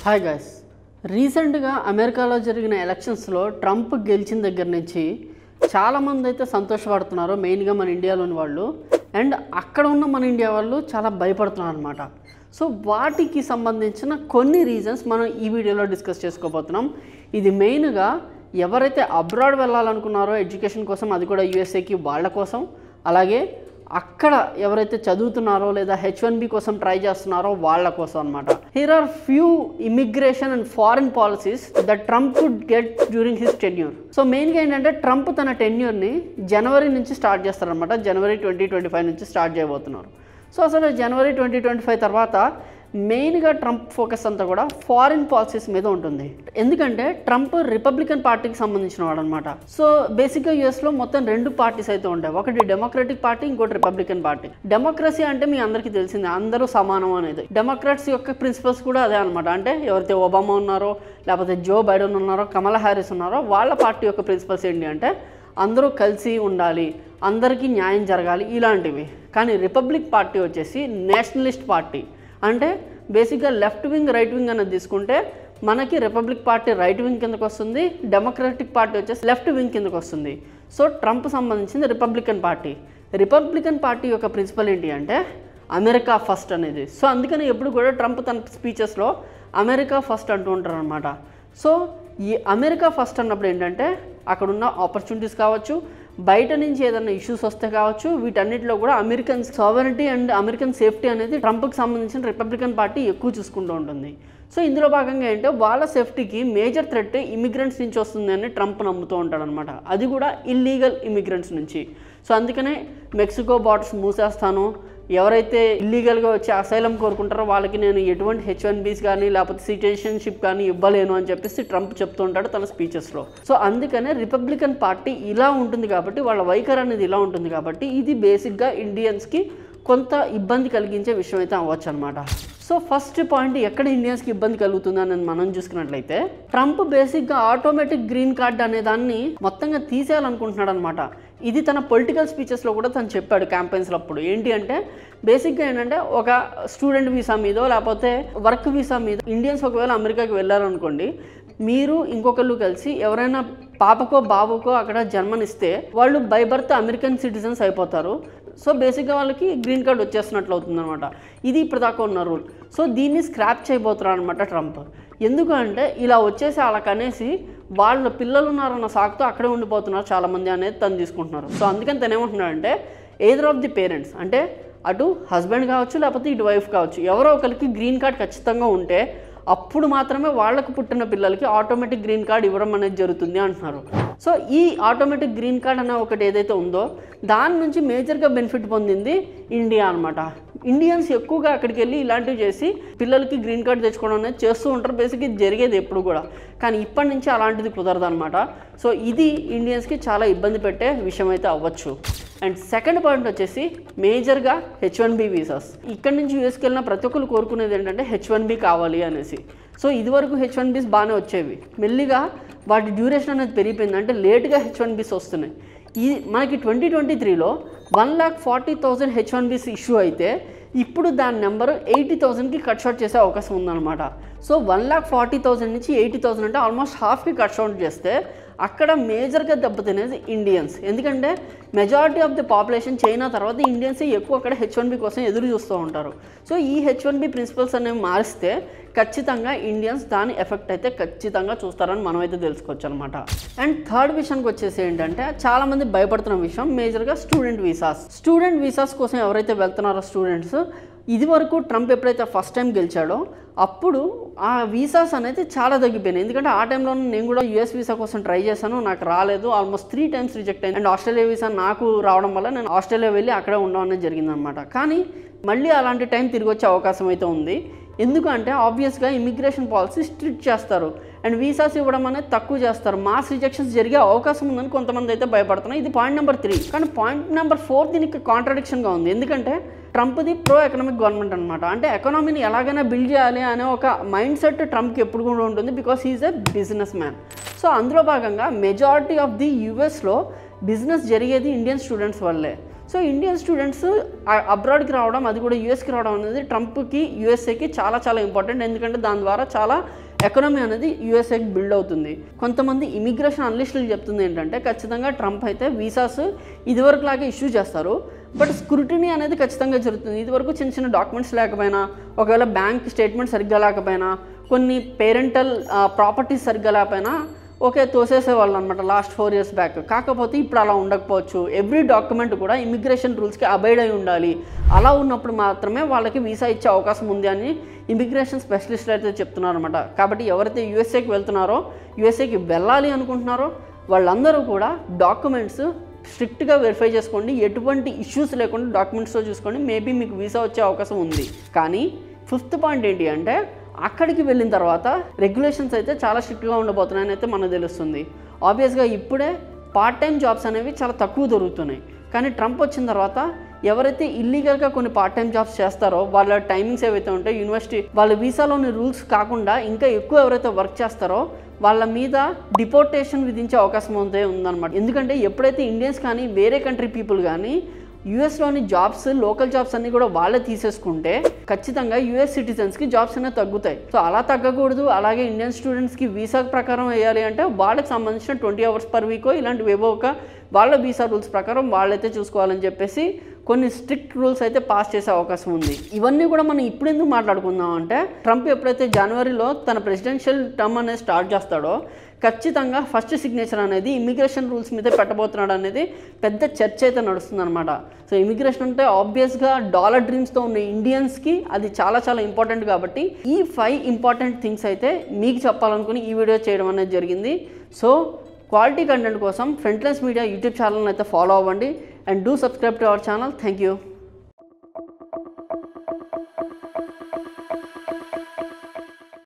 Hi guys, రీసెంట్గా అమెరికాలో జరిగిన ఎలక్షన్స్లో ట్రంప్ గెలిచిన దగ్గర నుంచి చాలామంది అయితే సంతోషపడుతున్నారు, మెయిన్గా మన ఇండియాలోని వాళ్ళు. అండ్ అక్కడ ఉన్న మన ఇండియా వాళ్ళు చాలా భయపడుతున్నారు అనమాట. సో వాటికి సంబంధించిన కొన్ని రీజన్స్ మనం ఈ వీడియోలో డిస్కస్ చేసుకోబోతున్నాం. ఇది మెయిన్గా ఎవరైతే అబ్రాడ్ వెళ్ళాలనుకున్నారో ఎడ్యుకేషన్ కోసం, అది కూడా యూఎస్ఏకి వాళ్ళ కోసం, అలాగే అక్కడ ఎవరైతే చదువుతున్నారో లేదా H1B కోసం ట్రై చేస్తున్నారో వాళ్ళ కోసం అనమాట. Here are few immigration and foreign policies that Trump could get during his tenure. So మెయిన్గా ఏంటంటే ట్రంప్ తన టెన్యూర్ని జనవరి నుంచి స్టార్ట్ చేస్తారనమాట. జనవరి 2025 నుంచి స్టార్ట్ చేయబోతున్నారు. సో అసలు జనవరి 2025 తర్వాత మెయిన్గా ట్రంప్ ఫోకస్ అంతా కూడా ఫారిన్ పాలసీస్ మీద ఉంటుంది. ఎందుకంటే ట్రంప్ రిపబ్లికన్ పార్టీకి సంబంధించిన వాడు అనమాట. సో బేసిక్గా యూఎస్లో మొత్తం రెండు పార్టీస్ అయితే ఉంటాయి, ఒకటి డెమోక్రటిక్ పార్టీ, ఇంకోటి రిపబ్లికన్ పార్టీ. డెమోక్రసీ అంటే మీ అందరికీ తెలిసిందే, అందరూ సమానం అనేది. డెమోక్రాట్స్ యొక్క ప్రిన్సిపల్స్ కూడా అదే అనమాట. అంటే ఎవరైతే ఒబామా ఉన్నారో, లేకపోతే జో బైడెన్ ఉన్నారో, కమలా హ్యారిస్ ఉన్నారో, వాళ్ళ పార్టీ యొక్క ప్రిన్సిపల్స్ ఏంటి అంటే అందరూ కలిసి ఉండాలి, అందరికీ న్యాయం జరగాలి, ఇలాంటివి. కానీ రిపబ్లిక్ పార్టీ వచ్చేసి నేషనలిస్ట్ పార్టీ. అంటే బేసిక్గా లెఫ్ట్ వింగ్, రైట్ వింగ్ అనేది తీసుకుంటే మనకి రిపబ్లిక్ పార్టీ రైట్ వింగ్ కిందకు వస్తుంది, డెమోక్రటిక్ పార్టీ వచ్చేసి లెఫ్ట్ వింగ్ కిందకు వస్తుంది. సో ట్రంప్ సంబంధించింది రిపబ్లికన్ పార్టీ. రిపబ్లికన్ పార్టీ యొక్క ప్రిన్సిపల్ ఏంటి అంటే అమెరికా ఫస్ట్ అనేది. సో అందుకని ఎప్పుడు కూడా ట్రంప్ తన స్పీచెస్లో అమెరికా ఫస్ట్ అంటూ ఉంటారు అనమాట. సో ఈ అమెరికా ఫస్ట్ అన్నప్పుడు ఏంటంటే అక్కడున్న ఆపర్చునిటీస్ కావచ్చు, బయట నుంచి ఏదైనా ఇష్యూస్ వస్తే కావచ్చు, వీటన్నిటిలో కూడా American sovereignty and American safety అనేది ట్రంప్కి సంబంధించిన రిపబ్లికన్ పార్టీ ఎక్కువ చూసుకుంటూ ఉంటుంది. సో ఇందులో భాగంగా ఏంటంటే వాళ్ళ సేఫ్టీకి మేజర్ థ్రెట్ ఇమిగ్రెంట్స్ నుంచి వస్తుంది అని ట్రంప్ నమ్ముతూ ఉంటాడు అనమాట. అది కూడా ఇల్లీగల్ ఇమిగ్రెంట్స్ నుంచి. సో అందుకనే మెక్సికో బార్డర్స్ మూసేస్తాను, ఎవరైతే ఇల్లీగల్గా వచ్చి అసైలం కోరుకుంటారో వాళ్ళకి నేను ఎటువంటి H1Bs కానీ లేకపోతే సిటిజన్షిప్ కానీ ఇవ్వలేను అని చెప్పేసి ట్రంప్ చెప్తూ ఉంటాడు తన స్పీచెస్లో. సో అందుకనే రిపబ్లికన్ పార్టీ ఇలా ఉంటుంది కాబట్టి, వాళ్ళ వైఖరి అనేది ఇలా ఉంటుంది కాబట్టి, ఇది బేసిక్గా ఇండియన్స్కి కొంత ఇబ్బంది కలిగించే విషయం అయితే అవ్వచ్చు అనమాట. సో ఫస్ట్ పాయింట్, ఎక్కడ ఇండియన్స్కి ఇబ్బంది కలుగుతుంది అని మనం చూసుకున్నట్లయితే, ట్రంప్ బేసిక్గా ఆటోమేటిక్ గ్రీన్ కార్డ్ అనే దాన్ని మొత్తంగా తీసేయాలనుకుంటున్నాడు అనమాట. ఇది తన పొలిటికల్ స్పీచెస్లో కూడా తను చెప్పాడు క్యాంపెయిన్స్లో అప్పుడు. ఏంటి అంటే బేసిక్గా ఏంటంటే ఒక స్టూడెంట్ వీసా మీదో లేకపోతే వర్క్ వీసా మీద ఇండియన్స్ ఒకవేళ అమెరికాకి వెళ్ళారనుకోండి, మీరు ఇంకొకళ్ళు కలిసి ఎవరైనా పాపకో బాబుకో అక్కడ జన్మనిస్తే వాళ్ళు బై బర్త్ అమెరికన్ సిటిజన్స్ అయిపోతారు. సో బేసిక్గా వాళ్ళకి గ్రీన్ కార్డ్ వచ్చేస్తున్నట్లు అవుతుంది అనమాట. ఇది ఇప్పుడు దాకా ఉన్న రూల్. సో దీన్ని స్క్రాప్ చేయబోతున్నారు అనమాట ట్రంప్. ఎందుకంటే ఇలా వచ్చేసి వాళ్ళకి అనేసి వాళ్ళ పిల్లలు ఉన్నారన్న సాకుతో అక్కడే ఉండిపోతున్నారు చాలామంది అనేది తను తీసుకుంటున్నారు. సో అందుకని తను ఏమంటున్నాడంటే ఎయిదర్ ఆఫ్ ది పేరెంట్స్, అంటే అటు హస్బెండ్ కావచ్చు లేకపోతే ఇటు వైఫ్ కావచ్చు, ఎవరో ఒకరికి గ్రీన్ కార్డ్ ఖచ్చితంగా ఉంటే అప్పుడు మాత్రమే వాళ్ళకు పుట్టిన పిల్లలకి ఆటోమేటిక్ గ్రీన్ కార్డ్ ఇవ్వడం అనేది జరుగుతుంది అంటున్నారు. సో ఈ ఆటోమేటిక్ గ్రీన్ కార్డ్ అనే ఒకటి ఏదైతే ఉందో దాని నుంచి మేజర్గా బెనిఫిట్ పొందింది ఇండియా అనమాట. ఇండియన్స్ ఎక్కువగా అక్కడికి వెళ్ళి ఇలాంటివి చేసి పిల్లలకి గ్రీన్ కార్డ్ తెచ్చుకోవడం అనేది చేస్తూ ఉంటారు. బేసిక్గా ఇది జరిగేది ఎప్పుడు కూడా, కానీ ఇప్పటి నుంచి అలాంటిది కుదరదు అనమాట. సో ఇది ఇండియన్స్కి చాలా ఇబ్బంది పెట్టే విషయం అయితే అవ్వచ్చు. అండ్ సెకండ్ పాయింట్ వచ్చేసి మేజర్గా H1B వీసాస్. ఇక్కడ నుంచి యూఎస్కి వెళ్ళిన ప్రతి ఒక్కరు కోరుకునేది ఏంటంటే H1B కావాలి అనేసి. సో ఇదివరకు H1Bs బాగానే వచ్చేవి, మెల్లిగా వాటి డ్యూరేషన్ అనేది పెరిగిపోయింది, అంటే లేట్గా H1Bs వస్తున్నాయి. ఇది మనకి 2023లో 1,40,000 H1Bs ఇష్యూ అయితే ఇప్పుడు దాని నెంబరు 80,000కి కట్ షార్ట్ చేసే అవకాశం ఉందన్నమాట. సో 1,40,000 నుంచి 80,000 అంటే ఆల్మోస్ట్ హాఫ్కి కట్ షార్ట్ చేస్తే అక్కడ మేజర్గా దెబ్బతినేది ఇండియన్స్. ఎందుకంటే majority of the population China తర్వాత ఇండియన్స్ ఎక్కువ అక్కడ H1B కోసం ఎదురు చూస్తూ ఉంటారు. సో ఈ H1B ప్రిన్సిపల్స్ అనేవి మారిస్తే ఖచ్చితంగా ఇండియన్స్ దాని ఎఫెక్ట్ అయితే ఖచ్చితంగా చూస్తారని మనం అయితే తెలుసుకోవచ్చు అనమాట. అండ్ థర్డ్ విషయానికి వచ్చేసి ఏంటంటే చాలామంది భయపడుతున్న విషయం మేజర్గా స్టూడెంట్ వీసాస్. స్టూడెంట్ వీసాస్ కోసం ఎవరైతే వెళ్తున్నారో స్టూడెంట్స్, ఇది వరకు ట్రంప్ ఎప్పుడైతే ఫస్ట్ టైం గెలిచాడో అప్పుడు ఆ వీసాస్ అనేది చాలా తగ్గిపోయినాయి. ఎందుకంటే ఆ టైంలో నేను కూడా యూఎస్ వీసా కోసం ట్రై చేశాను, నాకు రాలేదు, ఆల్మోస్ట్ 3 times రిజెక్ట్ అయింది. అండ్ ఆస్ట్రేలియా వీసా నాకు రావడం వల్ల నేను ఆస్ట్రేలియా వెళ్ళి అక్కడే ఉండడం అనేది జరిగిందనమాట. కానీ మళ్ళీ అలాంటి టైం తిరిగి వచ్చే అవకాశం అయితే ఉంది. ఎందుకంటే ఆబ్వియస్గా ఇమిగ్రేషన్ పాలసీ స్ట్రిక్ట్ చేస్తారు అండ్ వీసాస్ ఇవ్వడం అనేది తక్కువ చేస్తారు, మాస్ రిజెక్షన్స్ జరిగే అవకాశం ఉందని కొంతమంది అయితే భయపడుతున్నారు. ఇది పాయింట్ నెంబర్ 3. కానీ పాయింట్ నెంబర్ 4 దీనికి కాంట్రడిక్షన్గా ఉంది. ఎందుకంటే ట్రంప్ది ప్రో ఎకనామిక్ గవర్నమెంట్ అనమాట. అంటే ఎకనామీని ఎలాగైనా బిల్డ్ చేయాలి అనే ఒక మైండ్ సెట్ ట్రంప్కి ఎప్పుడు కూడా ఉంటుంది, because he's a business man. So అందులో భాగంగా మెజారిటీ ఆఫ్ ది యూఎస్లో బిజినెస్ జరిగేది ఇండియన్ స్టూడెంట్స్ వల్లే. సో ఇండియన్ స్టూడెంట్స్ అబ్రాడ్కి రావడం, అది కూడా యూఎస్కి రావడం అనేది ట్రంప్కి యూఎస్ఏకి చాలా చాలా ఇంపార్టెంట్. ఎందుకంటే దాని ద్వారా చాలా ఎకనామీ అనేది యూఎస్ఏకి బిల్డ్ అవుతుంది. కొంతమంది ఇమిగ్రేషన్ అనలిస్టులు చెప్తుంది ఏంటంటే ఖచ్చితంగా ట్రంప్ అయితే వీసాస్ ఇదివరకులాగే ఇష్యూ చేస్తారు, బట్ స్క్రూటినీ అనేది ఖచ్చితంగా జరుగుతుంది. ఇదివరకు చిన్న చిన్న డాక్యుమెంట్స్ లేకపోయినా, ఒకవేళ బ్యాంక్ స్టేట్మెంట్ సరిగ్గా లేకపోయినా, కొన్ని పేరెంటల్ ప్రాపర్టీస్ సరిగ్గా లేకపోయినా ఓకే తోసేసేవాళ్ళు అనమాట లాస్ట్ 4 years బ్యాక్. కాకపోతే ఇప్పుడు అలా ఉండకపోవచ్చు. ఎవ్రీ డాక్యుమెంట్ కూడా ఇమిగ్రేషన్ రూల్స్కి అబైడ్ అయి ఉండాలి. అలా ఉన్నప్పుడు మాత్రమే వాళ్ళకి వీసా ఇచ్చే అవకాశం ఉంది అని ఇమిగ్రేషన్ స్పెషలిస్టులు అయితే చెప్తున్నారు అనమాట. కాబట్టి ఎవరైతే యూఎస్ఏకి వెళ్తున్నారో, యూఎస్ఏకి వెళ్ళాలి అనుకుంటున్నారో వాళ్ళందరూ కూడా డాక్యుమెంట్స్ స్ట్రిక్ట్గా వెరిఫై చేసుకోండి. ఎటువంటి ఇష్యూస్ లేకుండా డాక్యుమెంట్స్తో చూసుకోండి. మేబీ మీకు వీసా వచ్చే అవకాశం ఉంది. కానీ 5th పాయింట్ ఏంటి అంటే అక్కడికి వెళ్ళిన తర్వాత రెగ్యులేషన్స్ అయితే చాలా స్ట్రిక్ట్గా ఉండబోతున్నాయని అయితే మనకు తెలుస్తుంది. ఆబ్వియస్గా ఇప్పుడే పార్ట్ టైం జాబ్స్ అనేవి చాలా తక్కువ దొరుకుతున్నాయి. కానీ ట్రంప్ వచ్చిన తర్వాత ఎవరైతే ఇల్లీగల్గా కొన్ని పార్ట్ టైం జాబ్స్ చేస్తారో వాళ్ళ టైమింగ్స్ ఏవైతే ఉంటాయో యూనివర్సిటీ వాళ్ళ వీసాలోని రూల్స్ కాకుండా ఇంకా ఎక్కువ ఎవరైతే వర్క్ చేస్తారో వాళ్ళ మీద డిపోర్టేషన్ విధించే అవకాశం అయితే ఉందన్నమాట. ఎందుకంటే ఎప్పుడైతే ఇండియన్స్ కానీ వేరే కంట్రీ పీపుల్ కానీ యూఎస్లోని జాబ్స్, లోకల్ జాబ్స్ అన్నీ కూడా వాళ్ళే తీసేసుకుంటే ఖచ్చితంగా యూఎస్ సిటిజన్స్కి జాబ్స్ అనేవి తగ్గుతాయి. సో అలా తగ్గకూడదు. అలాగే ఇండియన్ స్టూడెంట్స్కి వీసా ప్రకారం వేయాలి అంటే వాళ్ళకి సంబంధించిన 20 hours per week ఇలాంటివి ఏవో ఒక వాళ్ళ వీసా రూల్స్ ప్రకారం వాళ్ళైతే చూసుకోవాలని చెప్పేసి కొన్ని స్ట్రిక్ట్ రూల్స్ అయితే పాస్ చేసే అవకాశం ఉంది. ఇవన్నీ కూడా మనం ఇప్పుడు ఎందుకు మాట్లాడుకుందాం అంటే ట్రంప్ ఎప్పుడైతే జనవరిలో తన ప్రెసిడెన్షియల్ టర్మ్ అనేది స్టార్ట్ చేస్తాడో ఖచ్చితంగా ఫస్ట్ సిగ్నేచర్ అనేది ఇమిగ్రేషన్ రూల్స్ మీద పెట్టబోతున్నాడు అనేది పెద్ద చర్చ అయితే నడుస్తుంది అనమాట. సో ఇమిగ్రేషన్ అంటే ఆబ్వియస్గా డాలర్ డ్రీమ్స్తో ఉన్న ఇండియన్స్కి అది చాలా చాలా ఇంపార్టెంట్. కాబట్టి ఈ 5 ఇంపార్టెంట్ థింగ్స్ అయితే మీకు చెప్పాలనుకుని ఈ వీడియో చేయడం అనేది జరిగింది. సో క్వాలిటీ కంటెంట్ కోసం ఫ్రంట్లైన్స్ మీడియా యూట్యూబ్ ఛానల్ని అయితే ఫాలో అవ్వండి and do subscribe to our channel. Thank you.